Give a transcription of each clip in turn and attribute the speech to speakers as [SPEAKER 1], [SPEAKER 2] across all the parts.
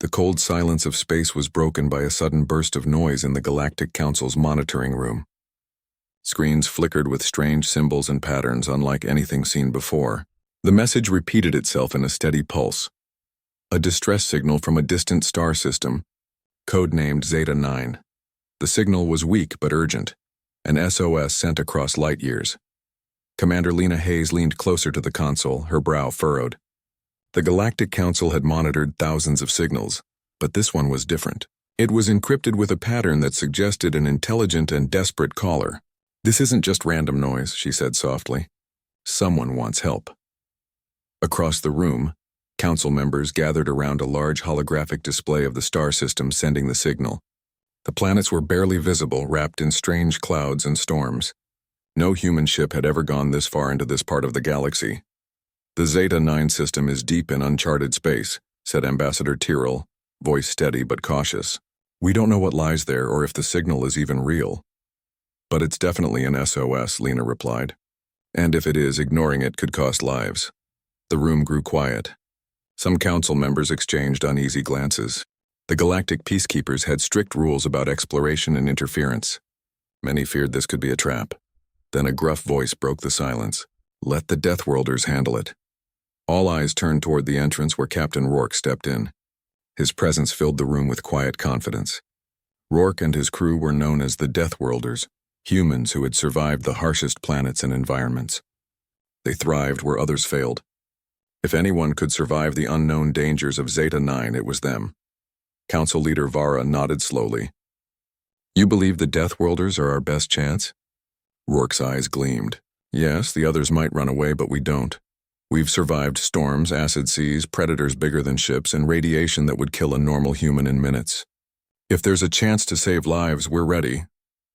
[SPEAKER 1] The cold silence of space was broken by a sudden burst of noise in the Galactic Council's monitoring room. Screens flickered with strange symbols and patterns unlike anything seen before. The message repeated itself in a steady pulse. A distress signal from a distant star system, codenamed Zeta 9. The signal was weak but urgent, an SOS sent across light years. Commander Lena Hayes leaned closer to the console, her brow furrowed. The Galactic Council had monitored thousands of signals, but this one was different. It was encrypted with a pattern that suggested an intelligent and desperate caller. "This isn't just random noise," she said softly. "Someone wants help." Across the room, council members gathered around a large holographic display of the star system sending the signal. The planets were barely visible, wrapped in strange clouds and storms. No human ship had ever gone this far into this part of the galaxy. "The Zeta 9 system is deep in uncharted space," said Ambassador Tyrrell, voice steady but cautious. "We don't know what lies there or if the signal is even real." "But it's definitely an SOS," Lena replied. "And if it is, ignoring it could cost lives." The room grew quiet. Some council members exchanged uneasy glances. The Galactic Peacekeepers had strict rules about exploration and interference. Many feared this could be a trap. Then a gruff voice broke the silence. "Let the Deathworlders handle it." All eyes turned toward the entrance where Captain Rourke stepped in. His presence filled the room with quiet confidence. Rourke and his crew were known as the Deathworlders, humans who had survived the harshest planets and environments. They thrived where others failed. If anyone could survive the unknown dangers of Zeta 9, it was them. Council Leader Vara nodded slowly. "You believe the Deathworlders are our best chance?" Rourke's eyes gleamed. "Yes, the others might run away, but we don't. We've survived storms, acid seas, predators bigger than ships, and radiation that would kill a normal human in minutes. If there's a chance to save lives, we're ready."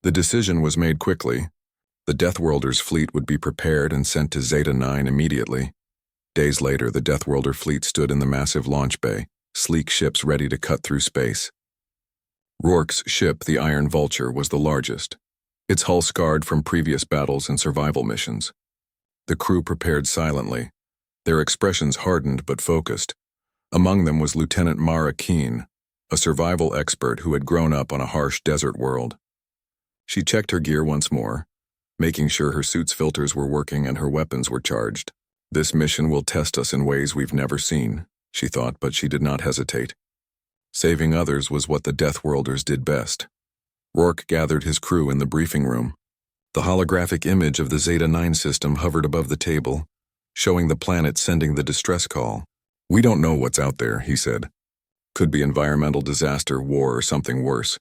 [SPEAKER 1] The decision was made quickly. The Deathworlders' fleet would be prepared and sent to Zeta 9 immediately. Days later, the Deathworlder fleet stood in the massive launch bay, sleek ships ready to cut through space. Rourke's ship, the Iron Vulture, was the largest, its hull scarred from previous battles and survival missions. The crew prepared silently, their expressions hardened but focused. Among them was Lieutenant Mara Keene, a survival expert who had grown up on a harsh desert world. She checked her gear once more, making sure her suit's filters were working and her weapons were charged. "This mission will test us in ways we've never seen," she thought, but she did not hesitate. Saving others was what the Deathworlders did best. Rourke gathered his crew in the briefing room. The holographic image of the Zeta 9 system hovered above the table, showing the planet sending the distress call. "We don't know what's out there," he said. "Could be environmental disaster, war, or something worse.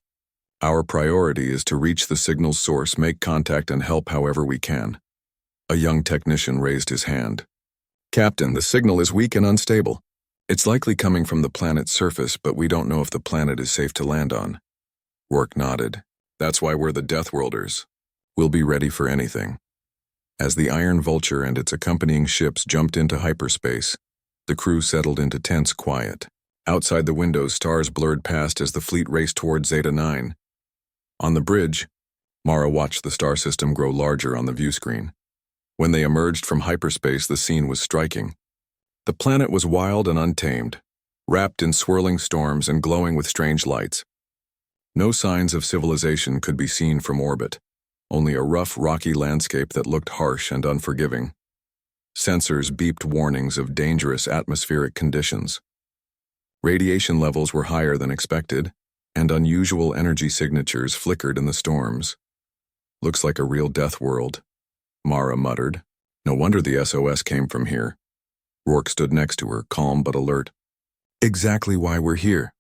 [SPEAKER 1] Our priority is to reach the signal's source, make contact, and help however we can." A young technician raised his hand. "Captain, the signal is weak and unstable. It's likely coming from the planet's surface, but we don't know if the planet is safe to land on." Rourke nodded. "That's why we're the Deathworlders. We'll be ready for anything." As the Iron Vulture and its accompanying ships jumped into hyperspace, the crew settled into tense quiet. Outside the windows, stars blurred past as the fleet raced toward Zeta 9. On the bridge, Mara watched the star system grow larger on the view screen. When they emerged from hyperspace, the scene was striking. The planet was wild and untamed, wrapped in swirling storms and glowing with strange lights. No signs of civilization could be seen from orbit, only a rough, rocky landscape that looked harsh and unforgiving. Sensors beeped warnings of dangerous atmospheric conditions. Radiation levels were higher than expected, and unusual energy signatures flickered in the storms. "Looks like a real death world," Mara muttered. "No wonder the SOS came from here." Rourke stood next to her, calm but alert. "Exactly why we're here.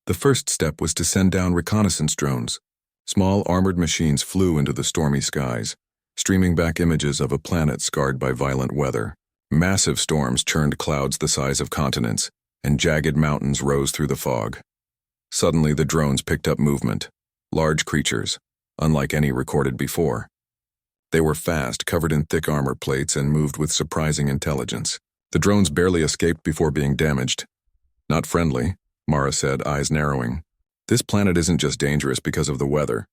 [SPEAKER 1] The first step was to send down reconnaissance drones." Small armored machines flew into the stormy skies, streaming back images of a planet scarred by violent weather. Massive storms churned clouds the size of continents, and jagged mountains rose through the fog. Suddenly the drones picked up movement, large creatures, unlike any recorded before. They were fast, covered in thick armor plates, and moved with surprising intelligence. The drones barely escaped before being damaged. "Not friendly," Mara said, eyes narrowing. "This planet isn't just dangerous because of the weather."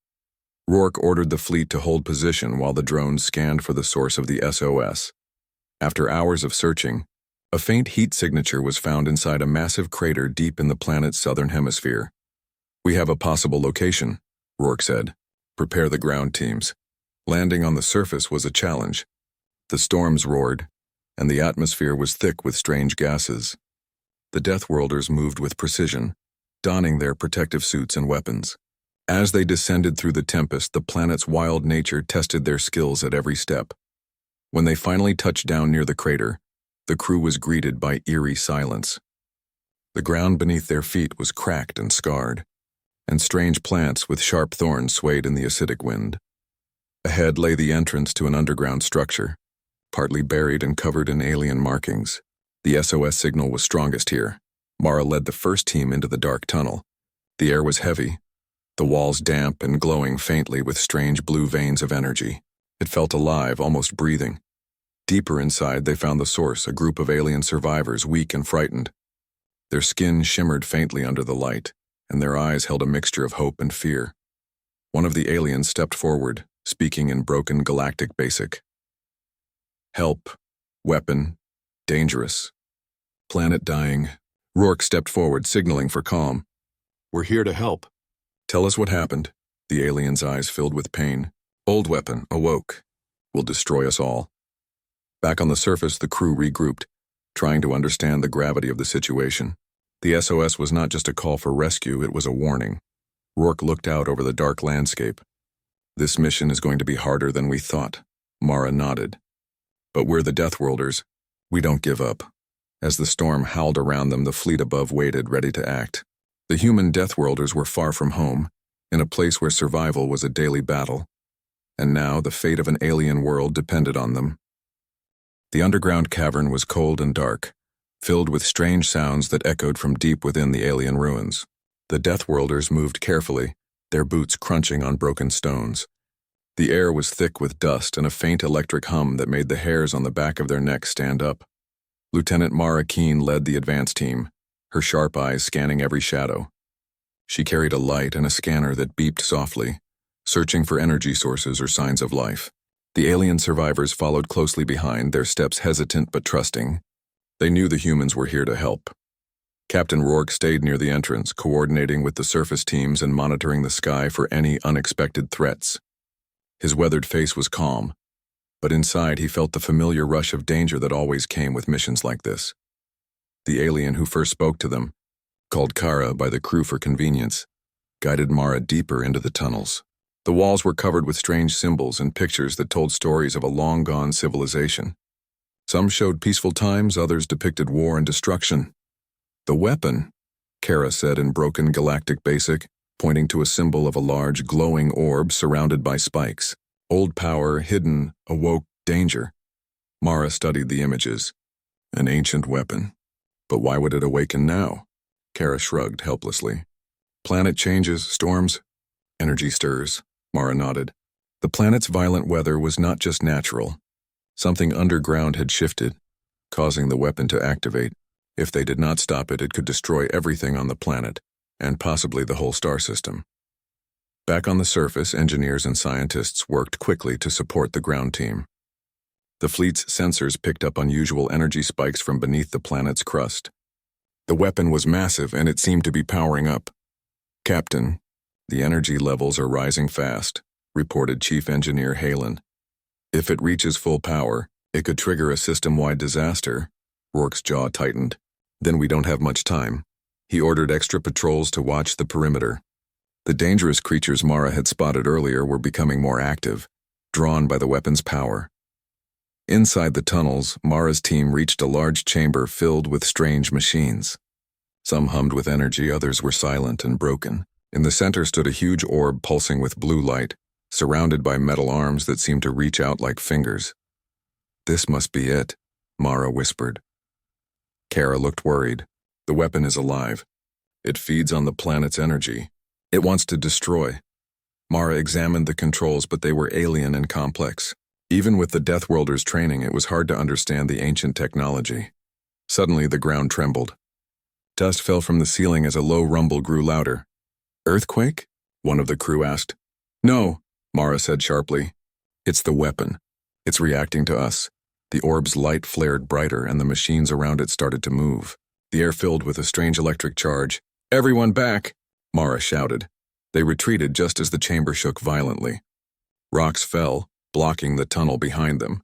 [SPEAKER 1] Rourke ordered the fleet to hold position while the drones scanned for the source of the SOS. After hours of searching, A faint heat signature was found inside a massive crater deep in the planet's southern hemisphere. "We have a possible location," Rourke said. "Prepare the ground teams." Landing on the surface was a challenge. The storms roared, and the atmosphere was thick with strange gases. The Deathworlders moved with precision, donning their protective suits and weapons. As they descended through the tempest, the planet's wild nature tested their skills at every step. When they finally touched down near the crater, the crew was greeted by eerie silence. The ground beneath their feet was cracked and scarred, and strange plants with sharp thorns swayed in the acidic wind. Ahead lay the entrance to an underground structure, partly buried and covered in alien markings. The SOS signal was strongest here. Mara led the first team into the dark tunnel. The air was heavy, the walls damp and glowing faintly with strange blue veins of energy. It felt alive, almost breathing. Deeper inside, they found the source, a group of alien survivors, weak and frightened. Their skin shimmered faintly under the light, and their eyes held a mixture of hope and fear. One of the aliens stepped forward, speaking in broken galactic basic. "Help. Weapon. Dangerous. Planet dying." Rourke stepped forward, signaling for calm. "We're here to help." "Tell us what happened." The alien's eyes filled with pain. "Old weapon. Awoke. Will destroy us all." Back on the surface, the crew regrouped, trying to understand the gravity of the situation. The SOS was not just a call for rescue, it was a warning. Rourke looked out over the dark landscape. "This mission is going to be harder than we thought." Mara nodded. "But we're the Deathworlders. We don't give up." As the storm howled around them, the fleet above waited, ready to act. The human Deathworlders were far from home, in a place where survival was a daily battle. And now the fate of an alien world depended on them. The underground cavern was cold and dark, filled with strange sounds that echoed from deep within the alien ruins. The Deathworlders moved carefully, their boots crunching on broken stones. The air was thick with dust and a faint electric hum that made the hairs on the back of their necks stand up. Lieutenant Mara Keene led the advance team, her sharp eyes scanning every shadow. She carried a light and a scanner that beeped softly, searching for energy sources or signs of life. The alien survivors followed closely behind, their steps hesitant but trusting. They knew the humans were here to help. Captain Rourke stayed near the entrance, coordinating with the surface teams and monitoring the sky for any unexpected threats. His weathered face was calm, but inside he felt the familiar rush of danger that always came with missions like this. The alien who first spoke to them, called Kara by the crew for convenience, guided Mara deeper into the tunnels. The walls were covered with strange symbols and pictures that told stories of a long-gone civilization. Some showed peaceful times, others depicted war and destruction. "The weapon," Kara said in broken galactic basic, pointing to a symbol of a large, glowing orb surrounded by spikes. "Old power, hidden, awoke, danger." Mara studied the images. An ancient weapon. But why would it awaken now? Kara shrugged helplessly. "Planet changes, storms, energy stirs." Mara nodded. The planet's violent weather was not just natural. Something underground had shifted, causing the weapon to activate. If they did not stop it, it could destroy everything on the planet, and possibly the whole star system. Back on the surface, engineers and scientists worked quickly to support the ground team. The fleet's sensors picked up unusual energy spikes from beneath the planet's crust. The weapon was massive, and it seemed to be powering up. "Captain, the energy levels are rising fast," reported Chief Engineer Halen. "If it reaches full power, it could trigger a system-wide disaster." Rourke's jaw tightened. "Then we don't have much time." He ordered extra patrols to watch the perimeter. The dangerous creatures Mara had spotted earlier were becoming more active, drawn by the weapon's power. Inside the tunnels, Mara's team reached a large chamber filled with strange machines. Some hummed with energy, others were silent and broken. In the center stood a huge orb pulsing with blue light, surrounded by metal arms that seemed to reach out like fingers. "This must be it," Mara whispered. Kara looked worried. "The weapon is alive. It feeds on the planet's energy. It wants to destroy." Mara examined the controls, but they were alien and complex. Even with the Deathworlders' training, it was hard to understand the ancient technology. Suddenly, the ground trembled. Dust fell from the ceiling as a low rumble grew louder. "Earthquake?" one of the crew asked. "No," Mara said sharply. "It's the weapon. It's reacting to us. The orb's light flared brighter and the machines around it started to move. The air filled with a strange electric charge. "Everyone back!" Mara shouted. They retreated just as the chamber shook violently. Rocks fell, blocking the tunnel behind them.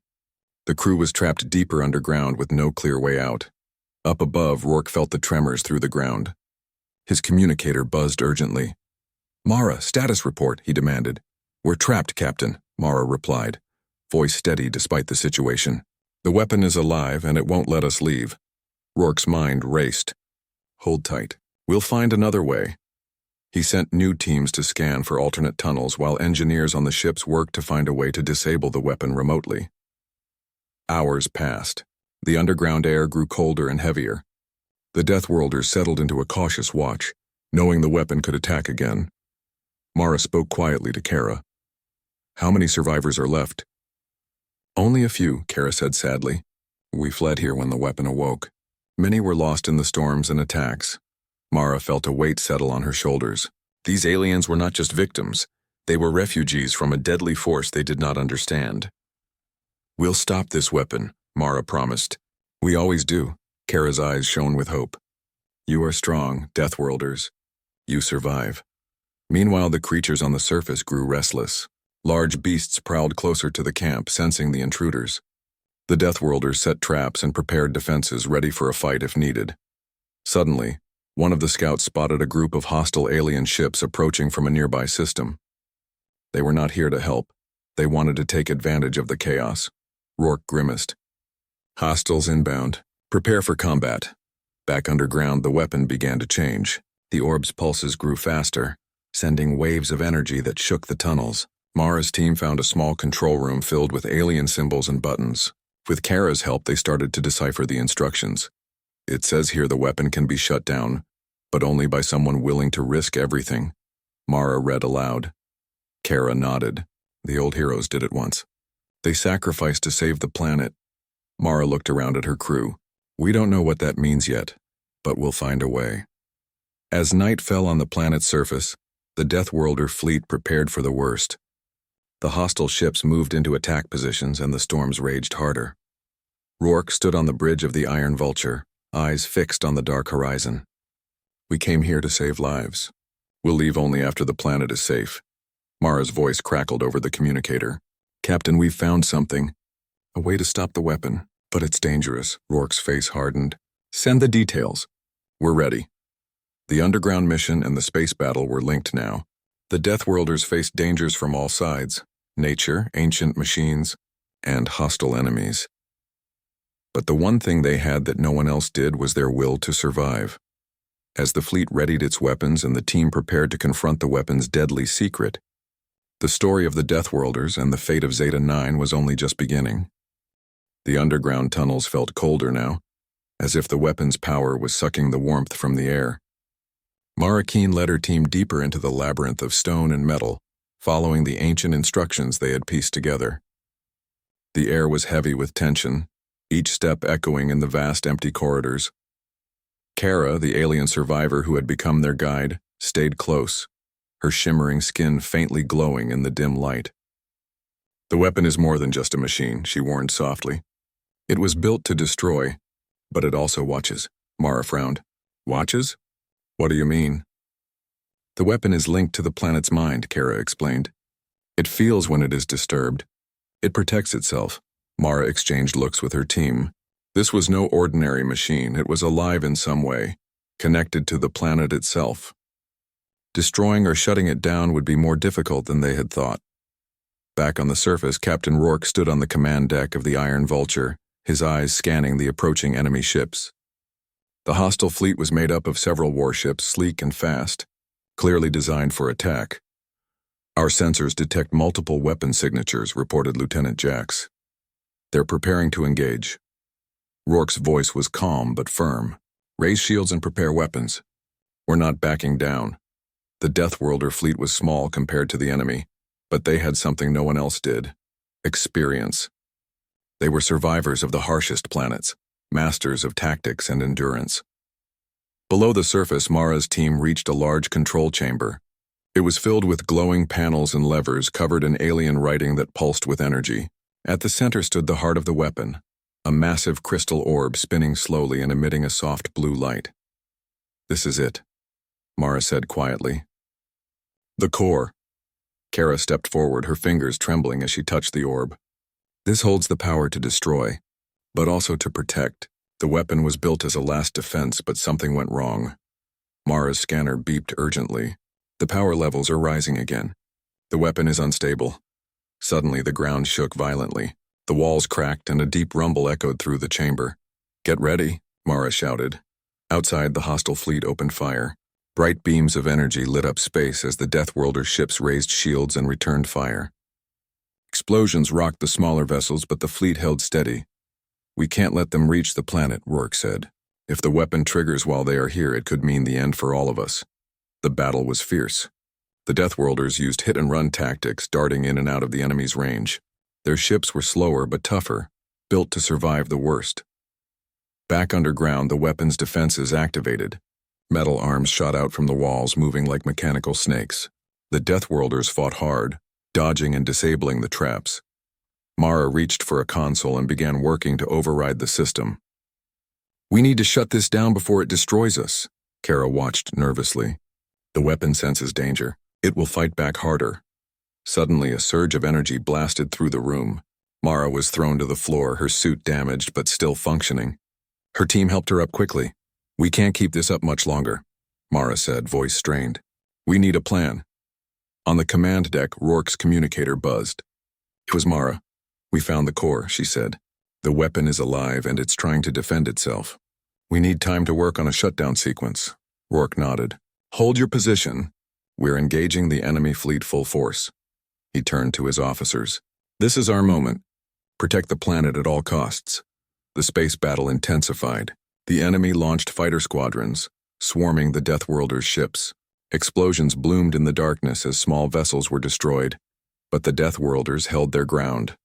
[SPEAKER 1] The crew was trapped deeper underground with no clear way out. Up above, Rourke felt the tremors through the ground. His communicator buzzed urgently. "Mara, status report," he demanded. "We're trapped, Captain," Mara replied, voice steady despite the situation. "The weapon is alive and it won't let us leave." Rourke's mind raced. "Hold tight. We'll find another way." He sent new teams to scan for alternate tunnels while engineers on the ships worked to find a way to disable the weapon remotely. Hours passed. The underground air grew colder and heavier. The Deathworlders settled into a cautious watch, knowing the weapon could attack again. Mara spoke quietly to Kara. "How many survivors are left?" "Only a few," Kara said sadly. "We fled here when the weapon awoke. Many were lost in the storms and attacks." Mara felt a weight settle on her shoulders. These aliens were not just victims. They were refugees from a deadly force they did not understand. "We'll stop this weapon," Mara promised. "We always do." Kara's eyes shone with hope. "You are strong, Deathworlders. You survive." Meanwhile, the creatures on the surface grew restless. Large beasts prowled closer to the camp, sensing the intruders. The Deathworlders set traps and prepared defenses ready for a fight if needed. Suddenly, one of the scouts spotted a group of hostile alien ships approaching from a nearby system. They were not here to help. They wanted to take advantage of the chaos. Rourke grimaced. "Hostiles inbound. Prepare for combat." Back underground, the weapon began to change. The orb's pulses grew faster, sending waves of energy that shook the tunnels. Mara's team found a small control room filled with alien symbols and buttons. With Kara's help, they started to decipher the instructions. "It says here the weapon can be shut down, but only by someone willing to risk everything," Mara read aloud. Kara nodded. The old heroes did it once. "They sacrificed to save the planet." Mara looked around at her crew. "We don't know what that means yet, but we'll find a way." As night fell on the planet's surface, the Deathworlder fleet prepared for the worst. The hostile ships moved into attack positions and the storms raged harder. Rourke stood on the bridge of the Iron Vulture, eyes fixed on the dark horizon. "We came here to save lives. We'll leave only after the planet is safe." Mara's voice crackled over the communicator. "Captain, we've found something. A way to stop the weapon, but it's dangerous." Rourke's face hardened. "Send the details." "We're ready." The underground mission and the space battle were linked now. The Deathworlders faced dangers from all sides: nature, ancient machines, and hostile enemies. But the one thing they had that no one else did was their will to survive. As the fleet readied its weapons and the team prepared to confront the weapon's deadly secret, the story of the Deathworlders and the fate of Zeta-9 was only just beginning. The underground tunnels felt colder now, as if the weapon's power was sucking the warmth from the air. Mara Keen led her team deeper into the labyrinth of stone and metal, following the ancient instructions they had pieced together. The air was heavy with tension, each step echoing in the vast empty corridors. Kara, the alien survivor who had become their guide, stayed close, her shimmering skin faintly glowing in the dim light. "The weapon is more than just a machine," she warned softly. "It was built to destroy, but it also watches." Mara frowned. "Watches? What do you mean?" "The weapon is linked to the planet's mind," Kara explained. "It feels when it is disturbed. It protects itself." Mara exchanged looks with her team. This was no ordinary machine. It was alive in some way, connected to the planet itself. Destroying or shutting it down would be more difficult than they had thought. Back on the surface, Captain Rourke stood on the command deck of the Iron Vulture, his eyes scanning the approaching enemy ships. The hostile fleet was made up of several warships, sleek and fast, clearly designed for attack. "Our sensors detect multiple weapon signatures," reported Lieutenant Jax. "They're preparing to engage." Rourke's voice was calm but firm. "Raise shields and prepare weapons. We're not backing down." The Deathworlder fleet was small compared to the enemy, but they had something no one else did: experience. They were survivors of the harshest planets, masters of tactics and endurance. Below the surface, Mara's team reached a large control chamber. It was filled with glowing panels and levers covered in alien writing that pulsed with energy. At the center stood the heart of the weapon, a massive crystal orb spinning slowly and emitting a soft blue light. "This is it," Mara said quietly. "The core." Kara stepped forward, her fingers trembling as she touched the orb. "This holds the power to destroy, but also to protect. The weapon was built as a last defense, but something went wrong." Mara's scanner beeped urgently. "The power levels are rising again. The weapon is unstable." Suddenly, the ground shook violently. The walls cracked and a deep rumble echoed through the chamber. "Get ready," Mara shouted. Outside, the hostile fleet opened fire. Bright beams of energy lit up space as the Deathworlder ships raised shields and returned fire. Explosions rocked the smaller vessels, but the fleet held steady. "We can't let them reach the planet," Rourke said. "If the weapon triggers while they are here, it could mean the end for all of us." The battle was fierce. The Deathworlders used hit-and-run tactics, darting in and out of the enemy's range. Their ships were slower but tougher, built to survive the worst. Back underground, the weapon's defenses activated. Metal arms shot out from the walls, moving like mechanical snakes. The Deathworlders fought hard, dodging and disabling the traps. Mara reached for a console and began working to override the system. "We need to shut this down before it destroys us," Kara watched nervously. "The weapon senses danger. It will fight back harder." Suddenly, a surge of energy blasted through the room. Mara was thrown to the floor, her suit damaged but still functioning. Her team helped her up quickly. "We can't keep this up much longer," Mara said, voice strained. "We need a plan." On the command deck, Rourke's communicator buzzed. "It was Mara. We found the core," she said. "The weapon is alive and it's trying to defend itself. We need time to work on a shutdown sequence." Rourke nodded. "Hold your position. We're engaging the enemy fleet full force." He turned to his officers. "This is our moment. Protect the planet at all costs." The space battle intensified. The enemy launched fighter squadrons, swarming the Deathworlder's ships. Explosions bloomed in the darkness as small vessels were destroyed, but the Deathworlders held their ground.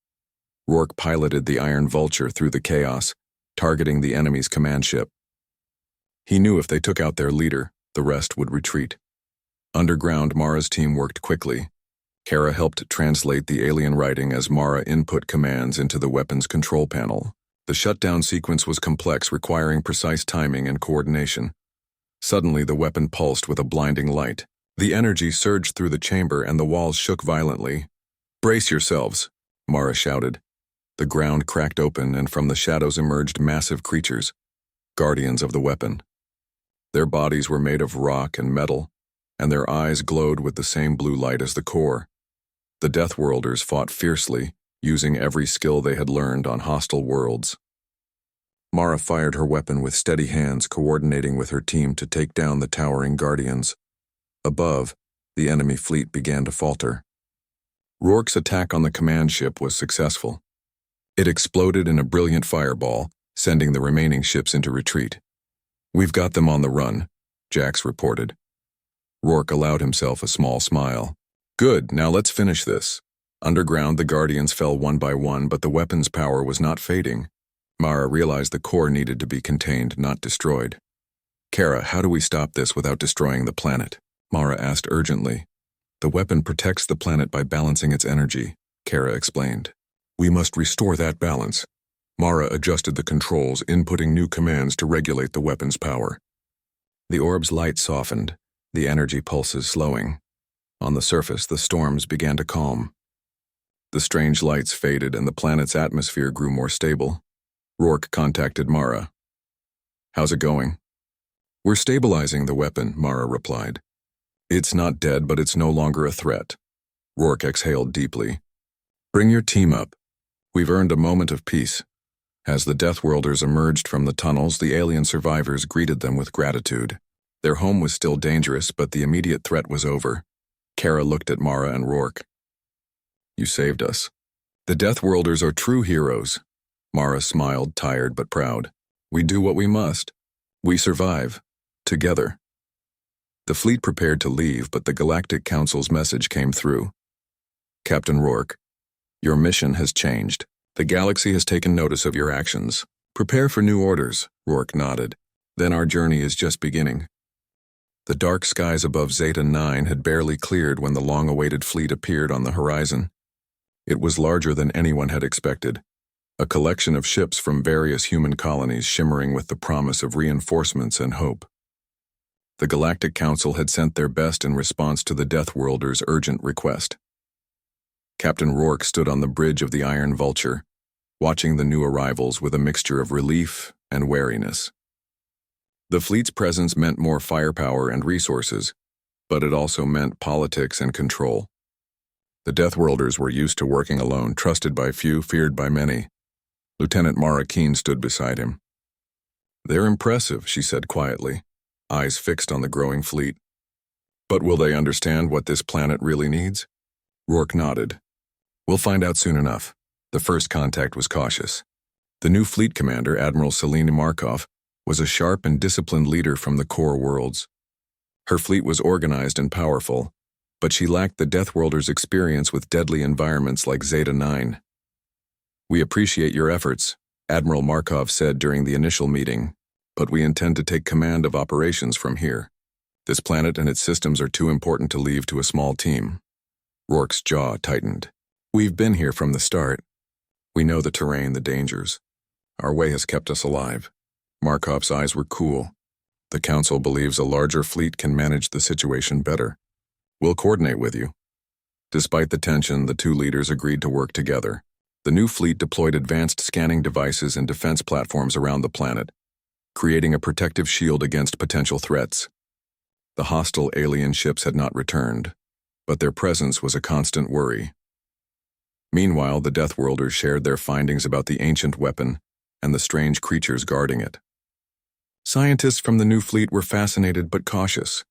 [SPEAKER 1] Rourke piloted the Iron Vulture through the chaos, targeting the enemy's command ship. He knew if they took out their leader, the rest would retreat. Underground, Mara's team worked quickly. Kara helped translate the alien writing as Mara input commands into the weapon's control panel. The shutdown sequence was complex, requiring precise timing and coordination. Suddenly, the weapon pulsed with a blinding light. The energy surged through the chamber and the walls shook violently. "Brace yourselves," Mara shouted. The ground cracked open and from the shadows emerged massive creatures, guardians of the weapon. Their bodies were made of rock and metal, and their eyes glowed with the same blue light as the core. The Deathworlders fought fiercely, using every skill they had learned on hostile worlds. Mara fired her weapon with steady hands, coordinating with her team to take down the towering guardians. Above, the enemy fleet began to falter. Rourke's attack on the command ship was successful. It exploded in a brilliant fireball, sending the remaining ships into retreat. "We've got them on the run," Jax reported. Rourke allowed himself a small smile. "Good, now let's finish this." Underground, the Guardians fell one by one, but the weapon's power was not fading. Mara realized the core needed to be contained, not destroyed. "Kara, how do we stop this without destroying the planet?" Mara asked urgently. "The weapon protects the planet by balancing its energy," Kara explained. "We must restore that balance." Mara adjusted the controls, inputting new commands to regulate the weapon's power. The orb's light softened, the energy pulses slowing. On the surface, the storms began to calm. The strange lights faded and the planet's atmosphere grew more stable. Rourke contacted Mara. "How's it going?" "We're stabilizing the weapon," Mara replied. "It's not dead, but it's no longer a threat." Rourke exhaled deeply. "Bring your team up. We've earned a moment of peace." As the Deathworlders emerged from the tunnels, the alien survivors greeted them with gratitude. Their home was still dangerous, but the immediate threat was over. Kara looked at Mara and Rourke. "You saved us." "The Deathworlders are true heroes." Mara smiled, tired but proud. "We do what we must. We survive. Together." The fleet prepared to leave, but the Galactic Council's message came through. "Captain Rourke, your mission has changed. The galaxy has taken notice of your actions. Prepare for new orders," Rourke nodded. "Then our journey is just beginning." The dark skies above Zeta 9 had barely cleared when the long-awaited fleet appeared on the horizon. It was larger than anyone had expected. a collection of ships from various human colonies shimmering with the promise of reinforcements and hope. The Galactic Council had sent their best in response to the Deathworlder's urgent request. Captain Rourke stood on the bridge of the Iron Vulture, watching the new arrivals with a mixture of relief and wariness. The fleet's presence meant more firepower and resources, but it also meant politics and control. The Deathworlders were used to working alone, trusted by few, feared by many. Lieutenant Mara Keene stood beside him. "They're impressive," she said quietly, eyes fixed on the growing fleet. "But will they understand what this planet really needs?" Rourke nodded. "We'll find out soon enough." The first contact was cautious. The new fleet commander, Admiral Selene Markov, was a sharp and disciplined leader from the core worlds. Her fleet was organized and powerful, but she lacked the Deathworlder's experience with deadly environments like Zeta-9. "We appreciate your efforts," Admiral Markov said during the initial meeting, "but we intend to take command of operations from here. This planet and its systems are too important to leave to a small team." Rourke's jaw tightened. "We've been here from the start. We know the terrain, the dangers. Our way has kept us alive." Markov's eyes were cool. "The Council believes a larger fleet can manage the situation better. We'll coordinate with you." Despite the tension, the two leaders agreed to work together. The new fleet deployed advanced scanning devices and defense platforms around the planet, creating a protective shield against potential threats. The hostile alien ships had not returned, but their presence was a constant worry. Meanwhile, the Deathworlders shared their findings about the ancient weapon and the strange creatures guarding it. Scientists from the new fleet were fascinated but cautious.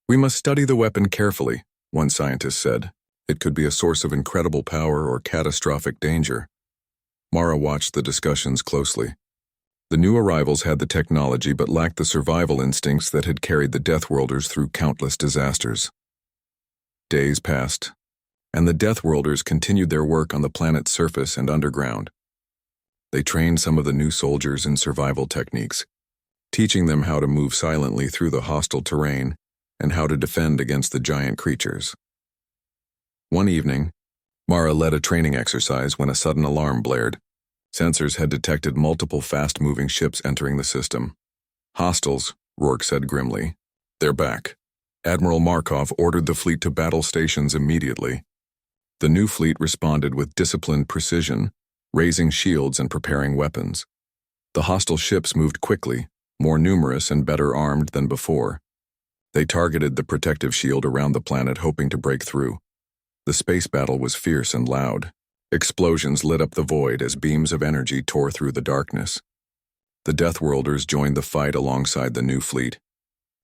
[SPEAKER 1] "We must study the weapon carefully," one scientist said. "It could be a source of incredible power or catastrophic danger." Mara watched the discussions closely. The new arrivals had the technology but lacked the survival instincts that had carried the Deathworlders through countless disasters. Days passed, and the Deathworlders continued their work on the planet's surface and underground. They trained some of the new soldiers in survival techniques, teaching them how to move silently through the hostile terrain and how to defend against the giant creatures. One evening, Mara led a training exercise when a sudden alarm blared. Sensors had detected multiple fast-moving ships entering the system. "Hostiles," Rourke said grimly. "They're back." Admiral Markov ordered the fleet to battle stations immediately. The new fleet responded with disciplined precision, raising shields and preparing weapons. The hostile ships moved quickly, more numerous and better armed than before. They targeted the protective shield around the planet, hoping to break through. The space battle was fierce and loud. Explosions lit up the void as beams of energy tore through the darkness. The Deathworlders joined the fight alongside the new fleet,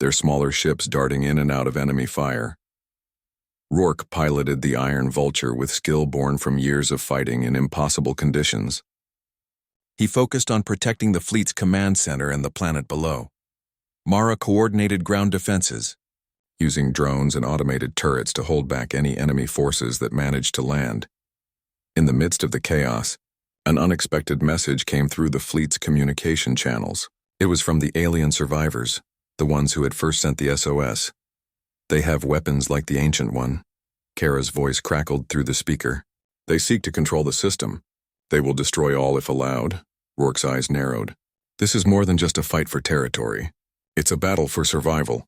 [SPEAKER 1] their smaller ships darting in and out of enemy fire. Rourke piloted the Iron Vulture with skill born from years of fighting in impossible conditions. He focused on protecting the fleet's command center and the planet below. Mara coordinated ground defenses, using drones and automated turrets to hold back any enemy forces that managed to land. In the midst of the chaos, an unexpected message came through the fleet's communication channels. It was from the alien survivors, the ones who had first sent the SOS. "They have weapons like the ancient one." Kara's voice crackled through the speaker. "They seek to control the system. They will destroy all if allowed." Rourke's eyes narrowed. "This is more than just a fight for territory. It's a battle for survival."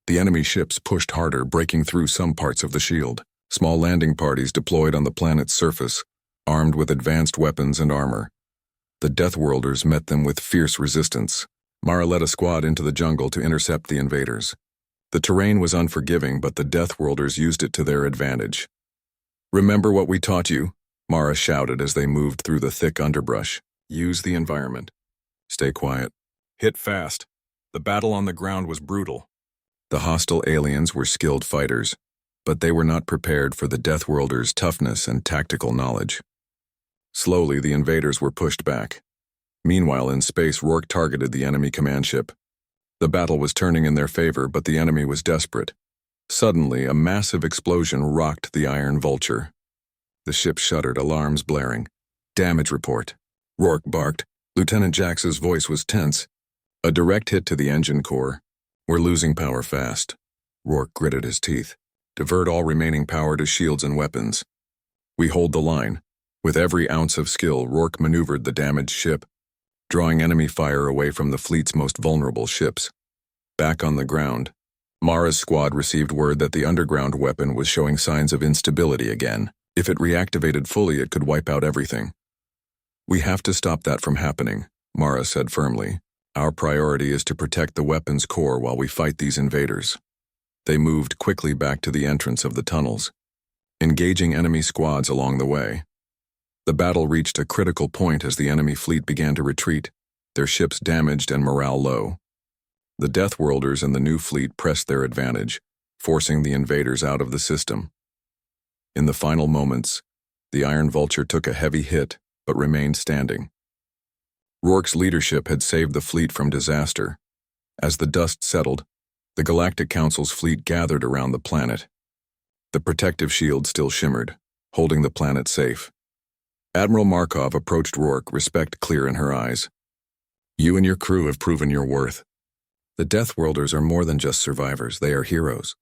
[SPEAKER 1] The enemy ships pushed harder, breaking through some parts of the shield. Small landing parties deployed on the planet's surface, armed with advanced weapons and armor. The Deathworlders met them with fierce resistance. Mara led a squad into the jungle to intercept the invaders. The terrain was unforgiving, but the Deathworlders used it to their advantage. "Remember what we taught you," Mara shouted as they moved through the thick underbrush. "Use the environment. Stay quiet. Hit fast." The battle on the ground was brutal. The hostile aliens were skilled fighters, but they were not prepared for the Deathworlders' toughness and tactical knowledge. Slowly, the invaders were pushed back. Meanwhile, in space, Rourke targeted the enemy command ship. The battle was turning in their favor, but the enemy was desperate. Suddenly, a massive explosion rocked the Iron Vulture. The ship shuddered, alarms blaring. "Damage report." Rourke barked. Lieutenant Jax's voice was tense. "A direct hit to the engine core. We're losing power fast." Rourke gritted his teeth. "Divert all remaining power to shields and weapons. We hold the line. With every ounce of skill, Rourke maneuvered the damaged ship, drawing enemy fire away from the fleet's most vulnerable ships. Back on the ground, Mara's squad received word that the underground weapon was showing signs of instability again. If it reactivated fully, it could wipe out everything. "We have to stop that from happening," Mara said firmly. "Our priority is to protect the weapon's core while we fight these invaders." They moved quickly back to the entrance of the tunnels, engaging enemy squads along the way. The battle reached a critical point as the enemy fleet began to retreat, their ships damaged and morale low. The Deathworlders and the new fleet pressed their advantage, forcing the invaders out of the system. In the final moments, the Iron Vulture took a heavy hit but remained standing. Rourke's leadership had saved the fleet from disaster. As the dust settled, the Galactic Council's fleet gathered around the planet. The protective shield still shimmered, holding the planet safe. Admiral Markov approached Rourke, respect clear in her eyes. "You and your crew have proven your worth. The Deathworlders are more than just survivors, they are heroes."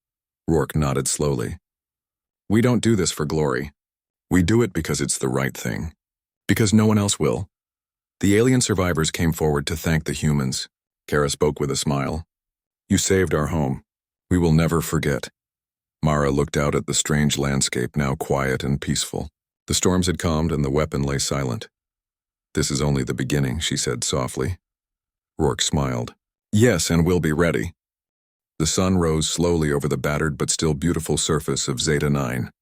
[SPEAKER 1] Rourke nodded slowly. "We don't do this for glory. We do it because it's the right thing. Because no one else will." The alien survivors came forward to thank the humans. Kara spoke with a smile. "You saved our home. We will never forget." Mara looked out at the strange landscape, now quiet and peaceful. The storms had calmed and the weapon lay silent. "This is only the beginning," she said softly. Rourke smiled. "Yes, and we'll be ready." The sun rose slowly over the battered but still beautiful surface of Zeta 9.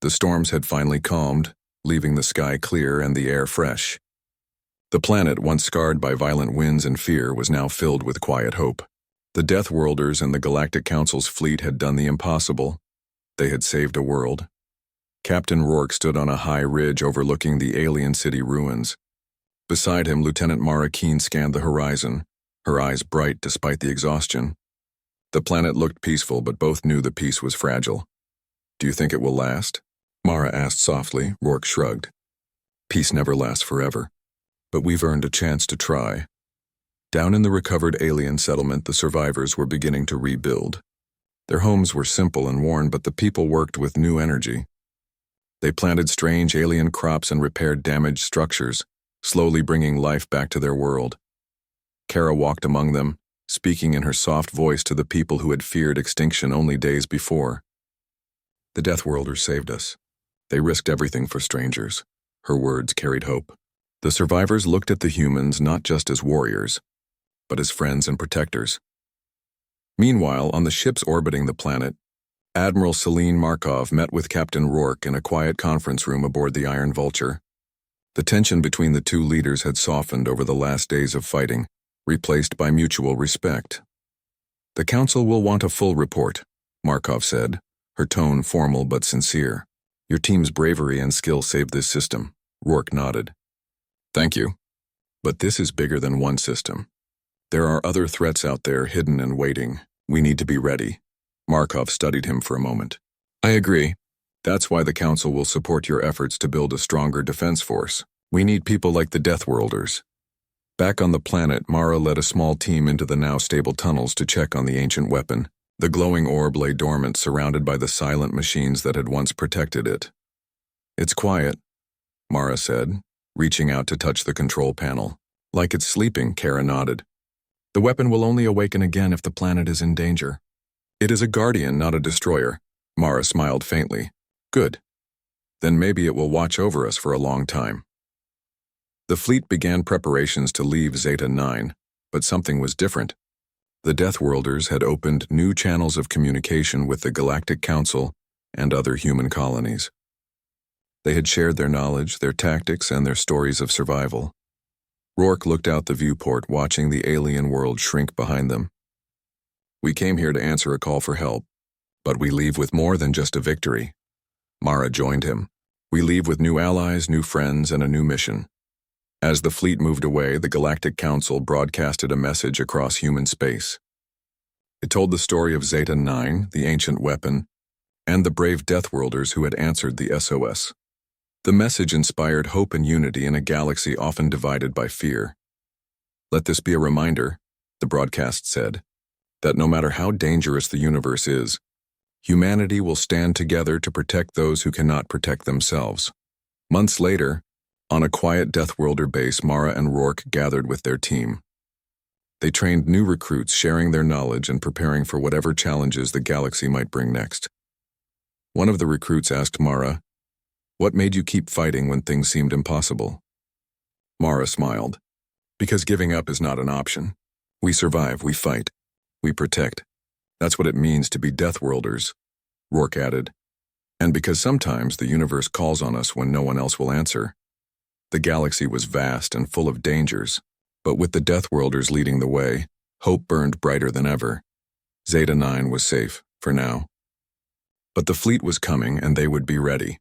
[SPEAKER 1] The storms had finally calmed, leaving the sky clear and the air fresh. The planet, once scarred by violent winds and fear, was now filled with quiet hope. The Deathworlders and the Galactic Council's fleet had done the impossible. They had saved a world. Captain Rourke stood on a high ridge overlooking the alien city ruins. Beside him, Lieutenant Mara Keen scanned the horizon, her eyes bright despite the exhaustion. The planet looked peaceful, but both knew the peace was fragile. "Do you think it will last?" Mara asked softly. Rourke shrugged. "Peace never lasts forever. But we've earned a chance to try." Down in the recovered alien settlement, the survivors were beginning to rebuild. Their homes were simple and worn, but the people worked with new energy. They planted strange alien crops and repaired damaged structures, slowly bringing life back to their world. Kara walked among them, speaking in her soft voice to the people who had feared extinction only days before. "The Deathworlders saved us. They risked everything for strangers." Her words carried hope. The survivors looked at the humans not just as warriors, but as friends and protectors. Meanwhile, on the ships orbiting the planet, Admiral Celine Markov met with Captain Rourke in a quiet conference room aboard the Iron Vulture. The tension between the two leaders had softened over the last days of fighting, replaced by mutual respect. "The Council will want a full report," Markov said, her tone formal but sincere. "Your team's bravery and skill saved this system." Rourke nodded. "Thank you. But this is bigger than one system. There are other threats out there hidden and waiting. We need to be ready." Markov studied him for a moment. "I agree. That's why the Council will support your efforts to build a stronger defense force. We need people like the Deathworlders." Back on the planet, Mara led a small team into the now stable tunnels to check on the ancient weapon. The glowing orb lay dormant, surrounded by the silent machines that had once protected it. "It's quiet," Mara said, reaching out to touch the control panel. "Like it's sleeping," Kara nodded. "The weapon will only awaken again if the planet is in danger." "It is a guardian, not a destroyer," Mara smiled faintly. "Good. Then maybe it will watch over us for a long time." The fleet began preparations to leave Zeta 9, but something was different. The Deathworlders had opened new channels of communication with the Galactic Council and other human colonies. They had shared their knowledge, their tactics, and their stories of survival. Rourke looked out the viewport, watching the alien world shrink behind them. "We came here to answer a call for help, but we leave with more than just a victory." Mara joined him. "We leave with new allies, new friends, and a new mission." As the fleet moved away, the Galactic Council broadcasted a message across human space. It told the story of Zeta 9, the ancient weapon, and the brave Deathworlders who had answered the SOS. The message inspired hope and unity in a galaxy often divided by fear. "Let this be a reminder," the broadcast said, "that no matter how dangerous the universe is, humanity will stand together to protect those who cannot protect themselves." Months later, on a quiet Deathworlder base, Mara and Rourke gathered with their team. They trained new recruits, sharing their knowledge and preparing for whatever challenges the galaxy might bring next. One of the recruits asked Mara, "What made you keep fighting when things seemed impossible?" Mara smiled. "Because giving up is not an option. We survive, we fight, we protect. That's what it means to be Deathworlders," Rourke added. "And because sometimes the universe calls on us when no one else will answer." The galaxy was vast and full of dangers, but with the Deathworlders leading the way, hope burned brighter than ever. Zeta 9 was safe, for now. But the fleet was coming, and they would be ready.